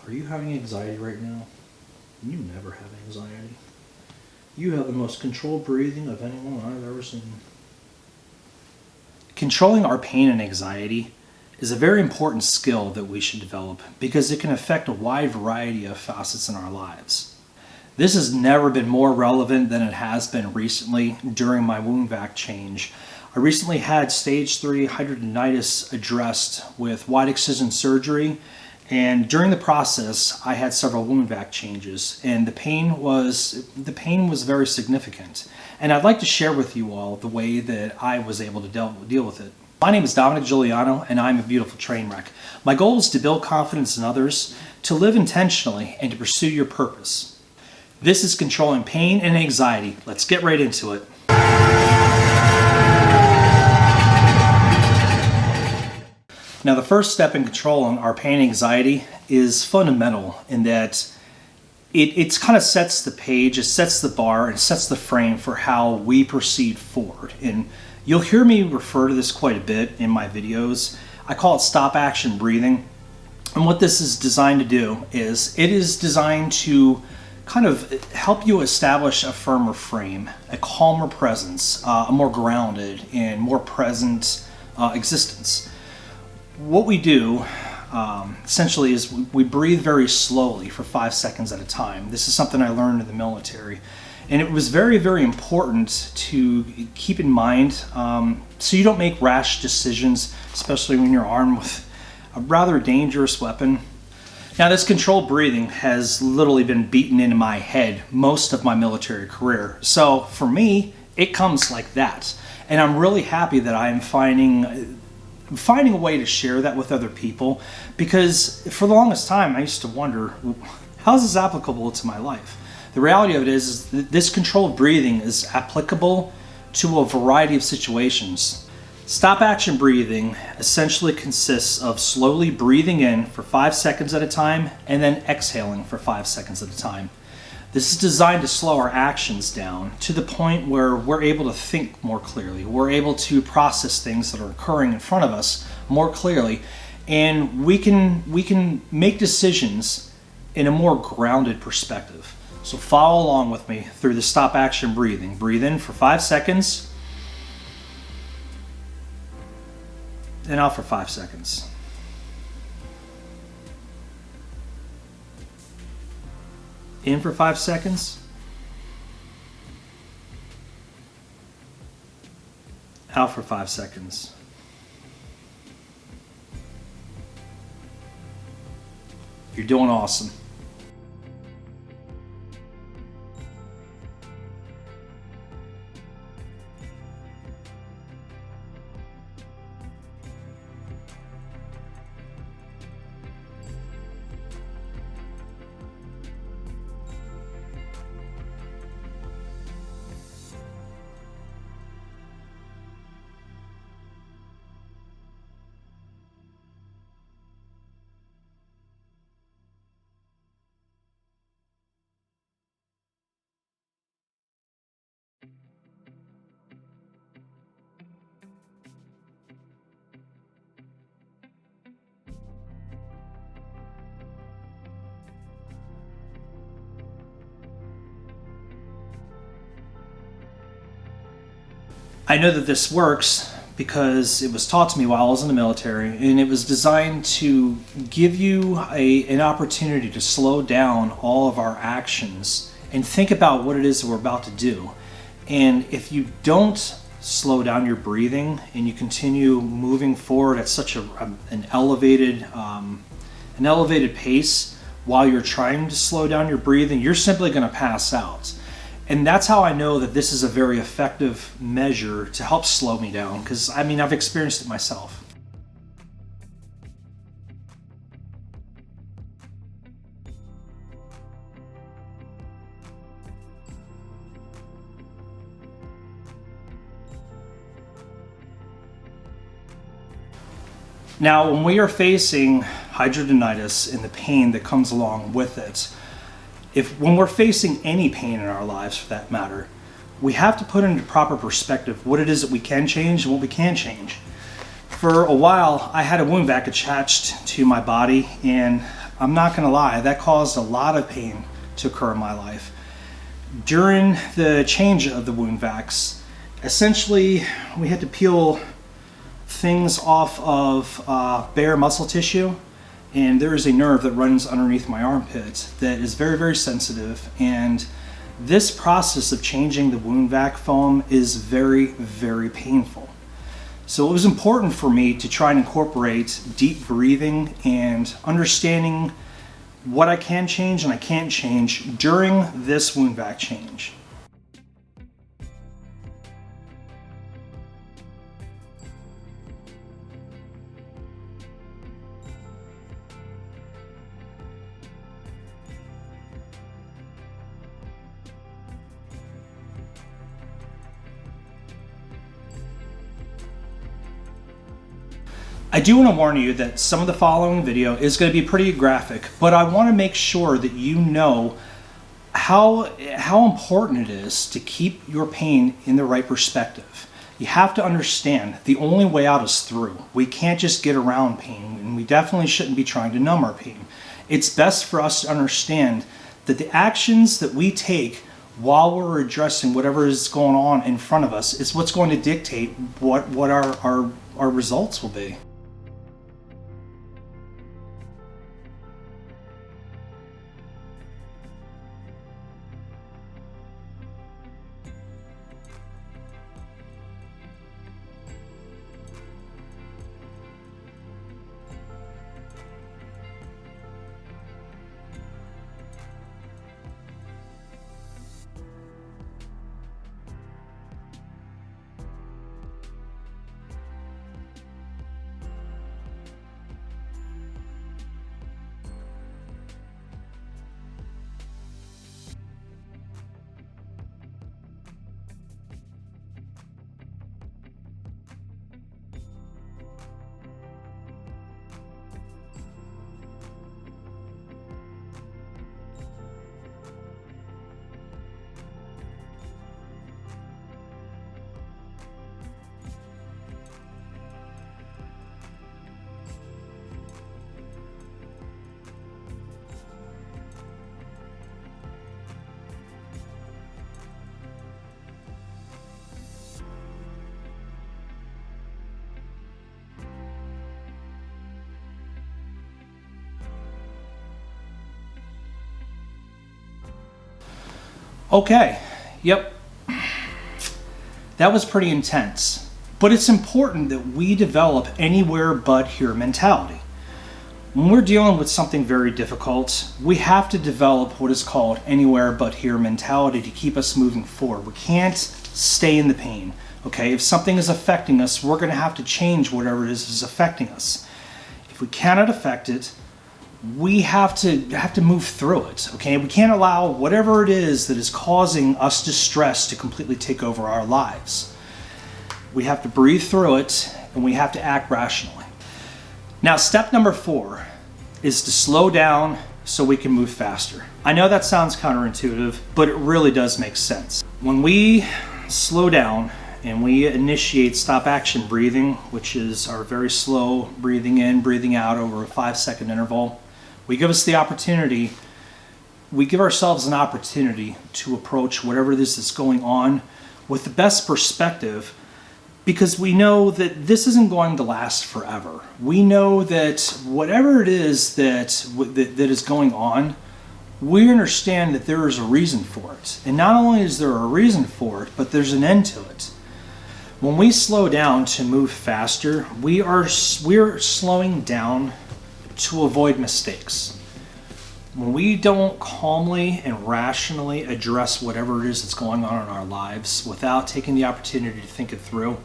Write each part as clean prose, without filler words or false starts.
Are you having anxiety right now? You never have anxiety. You have the most controlled breathing of anyone I've ever seen. Controlling our pain and anxiety is a very important skill that we should develop because it can affect a wide variety of facets in our lives. This has never been more relevant than it has been recently during my wound vac change. I recently had stage 3 hidradenitis addressed with wide excision surgery, and during the process I had several wound vac changes, and the pain was very significant. And I'd like to share with you all the way that I was able to deal with it. My name is Dominick Juliano and I'm a Beautiful Trainwreck. My goal is to build confidence in others, to live intentionally, and to pursue your purpose. This is controlling pain and anxiety. Let's get right into it. Now, the first step in controlling our pain and anxiety is fundamental in that it kind of sets the page, it sets the bar, and sets the frame for how we proceed forward. And you'll hear me refer to this quite a bit in my videos. I call it stop action breathing. And what this is designed to do is it is designed to kind of help you establish a firmer frame, a calmer presence, a more grounded and more present existence. What we do essentially is we breathe very slowly for 5 seconds at a time. This is something I learned in the military, and it was very, very important to keep in mind so you don't make rash decisions, especially when you're armed with a rather dangerous weapon. Now, this controlled breathing has literally been beaten into my head most of my military career. So for me, it comes like that, and I'm really happy that I am finding a way to share that with other people, because for the longest time I used to wonder, how is this applicable to my life? The reality of it is that this controlled breathing is applicable to a variety of situations. Stop action breathing essentially consists of slowly breathing in for 5 seconds at a time and then exhaling for 5 seconds at a time. This is designed to slow our actions down to the point where we're able to think more clearly. We're able to process things that are occurring in front of us more clearly, and we can make decisions in a more grounded perspective. So follow along with me through the stop action breathing. Breathe in for 5 seconds, and out for 5 seconds. In for 5 seconds, out for 5 seconds. You're doing awesome. I know that this works because it was taught to me while I was in the military, and it was designed to give you an opportunity to slow down all of our actions and think about what it is that we're about to do. And if you don't slow down your breathing and you continue moving forward at such an elevated pace while you're trying to slow down your breathing, you're simply going to pass out. And that's how I know that this is a very effective measure to help slow me down, because I mean, I've experienced it myself. Now, when we are facing hidradenitis and the pain that comes along with it, when we're facing any pain in our lives for that matter, we have to put into proper perspective what it is that we can change and what we can't change. For a while, I had a wound vac attached to my body, and I'm not gonna lie, that caused a lot of pain to occur in my life. During the change of the wound vacs, essentially we had to peel things off of bare muscle tissue, and there is a nerve that runs underneath my armpit that is very, very sensitive, and this process of changing the wound vac foam is very, very painful. So it was important for me to try and incorporate deep breathing and understanding what I can change and I can't change during this wound vac change. I do want to warn you that some of the following video is going to be pretty graphic, but I want to make sure that you know how important it is to keep your pain in the right perspective. You have to understand the only way out is through. We can't just get around pain, and we definitely shouldn't be trying to numb our pain. It's best for us to understand that the actions that we take while we're addressing whatever is going on in front of us is what's going to dictate what our results will be. Okay, yep, that was pretty intense, but it's important that we develop anywhere but here mentality. When we're dealing with something very difficult, we have to develop what is called anywhere but here mentality to keep us moving forward. We can't stay in the pain, okay? If something is affecting us, we're gonna have to change whatever it is affecting us. If we cannot affect it, we have to move through it, okay? We can't allow whatever it is that is causing us distress to completely take over our lives. We have to breathe through it, and we have to act rationally. Now, step number 4 is to slow down so we can move faster. I know that sounds counterintuitive, but it really does make sense. When we slow down and we initiate stop action breathing, which is our very slow breathing in, breathing out over a 5-second interval, we give ourselves an opportunity to approach whatever this is going on with the best perspective, because we know that this isn't going to last forever. We know that whatever it is that is going on, we understand that there is a reason for it. And not only is there a reason for it, but there's an end to it. When we slow down to move faster, we're slowing down to avoid mistakes. When we don't calmly and rationally address whatever it is that's going on in our lives without taking the opportunity to think it through,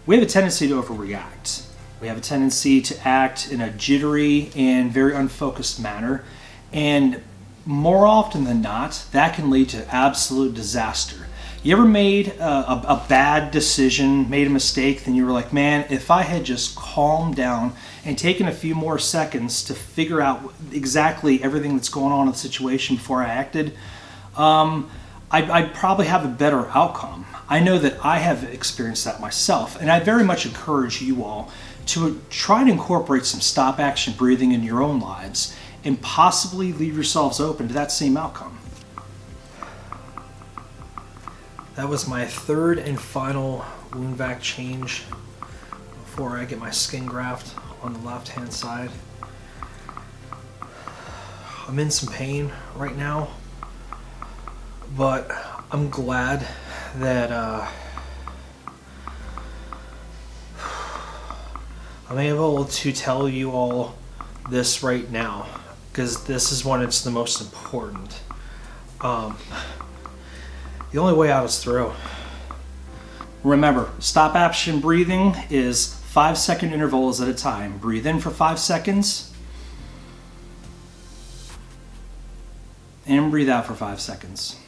we have a tendency to overreact. We have a tendency to act in a jittery and very unfocused manner, and more often than not, that can lead to absolute disaster. You ever made a bad decision, made a mistake, then you were like, man, if I had just calmed down and taken a few more seconds to figure out exactly everything that's going on in the situation before I acted, I'd probably have a better outcome. I know that I have experienced that myself, and I very much encourage you all to try to incorporate some stop action breathing in your own lives and possibly leave yourselves open to that same outcome. That was my third and final wound vac change before I get my skin graft on the left hand side. I'm in some pain right now, but I'm glad that I'm able to tell you all this right now, because this is when it's the most important. The only way out is through. Remember, stop action breathing is 5-second intervals at a time. Breathe in for 5 seconds and breathe out for 5 seconds.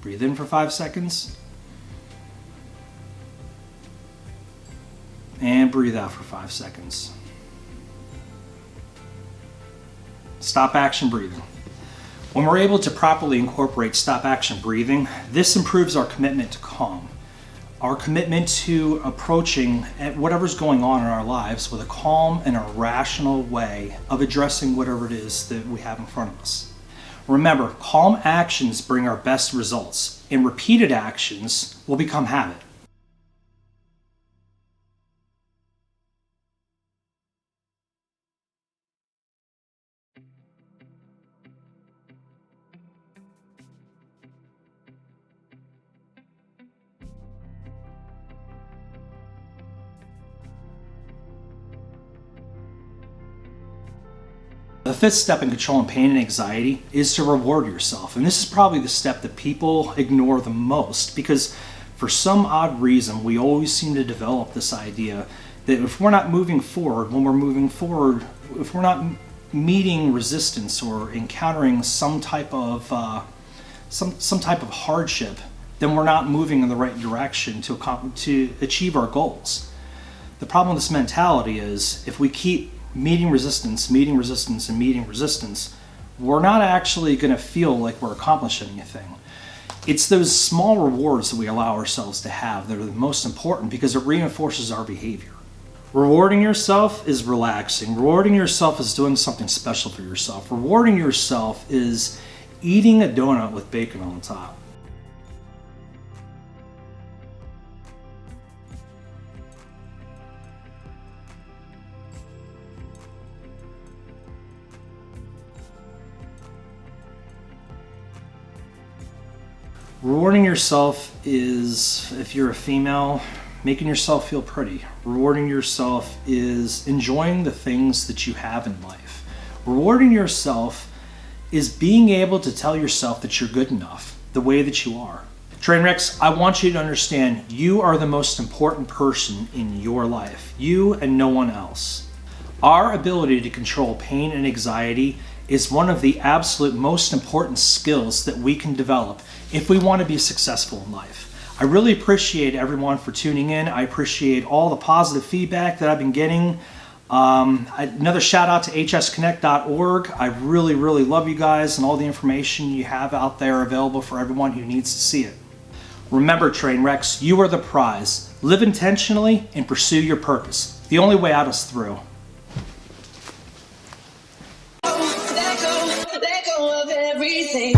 Breathe in for 5 seconds and breathe out for 5 seconds. Stop action breathing. When we're able to properly incorporate stop action breathing, this improves our commitment to calm, our commitment to approaching at whatever's going on in our lives with a calm and a rational way of addressing whatever it is that we have in front of us. Remember, calm actions bring our best results, and repeated actions will become habit. The fifth step in controlling pain and anxiety is to reward yourself. And this is probably the step that people ignore the most, because for some odd reason, we always seem to develop this idea that if we're not moving forward, when we're moving forward, if we're not meeting resistance or encountering some type of hardship, then we're not moving in the right direction to achieve our goals. The problem with this mentality is if we keep meeting resistance, and meeting resistance, we're not actually going to feel like we're accomplishing anything. It's those small rewards that we allow ourselves to have that are the most important, because it reinforces our behavior. Rewarding yourself is relaxing. Rewarding yourself is doing something special for yourself. Rewarding yourself is eating a donut with bacon on the top. Rewarding yourself is, if you're a female, making yourself feel pretty. Rewarding yourself is enjoying the things that you have in life. Rewarding yourself is being able to tell yourself that you're good enough the way that you are. Trainwrecks, I want you to understand you are the most important person in your life. You and no one else. Our ability to control pain and anxiety is one of the absolute most important skills that we can develop if we want to be successful in life. I really appreciate everyone for tuning in. I appreciate all the positive feedback that I've been getting. Another shout out to hsconnect.org. I really love you guys and all the information you have out there available for everyone who needs to see it. Remember, Trainwrecks, you are the prize. Live intentionally and pursue your purpose. The only way out is through. Let go of everything.